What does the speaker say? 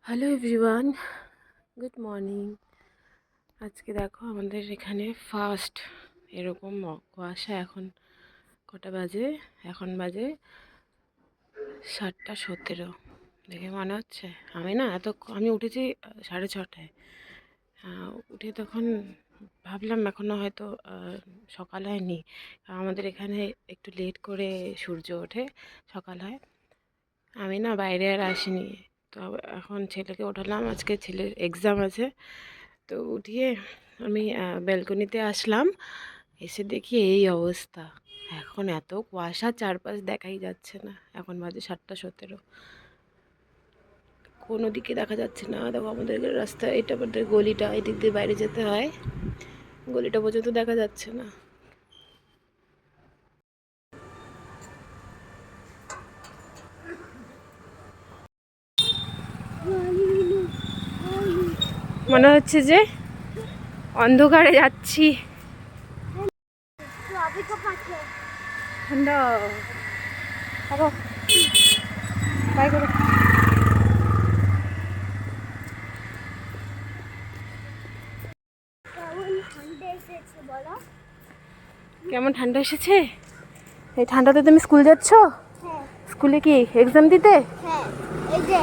Hello everyone, good morning. আজকে দেখো আমাদের এখানে ফার্স্ট এরকম কুয়াশা। এখন কটা বাজে? এখন বাজে 7:17। দেখে মনে হচ্ছে আমি উঠেছি 6:30টায়। উঠে তখন ভাবলাম এখনও হয়তো সকাল হয়নি, কারণ আমাদের এখানে একটু লেট করে সূর্য ওঠে, সকাল হয়। আমি বাইরে আর আসিনি। তো এখন ছেলেকে ওঠালাম, আজকে ছেলের এক্সাম আছে। তো উঠিয়ে আমি ব্যালকনিতে আসলাম, এসে দেখি এই অবস্থা। এখন এত কুয়াশা, চারপাশ দেখাই যাচ্ছে না। এখন বাজে 7:17, কোনো দিকে দেখা যাচ্ছে না। দেখো আমাদের রাস্তা, এটা আমাদের গলিটা, এদিক দিয়ে বাইরে যেতে হয়, গলিটা পর্যন্ত দেখা যাচ্ছে না। মনে হচ্ছে যে অন্ধকারে যাচ্ছি। ঠান্ডা বাই করো। কেমন ঠান্ডা এসেছে? এই ঠান্ডাতে তুমি স্কুল যাচ্ছ? হ্যাঁ। স্কুলে কি এক্সাম দিতে? হ্যাঁ, এই যে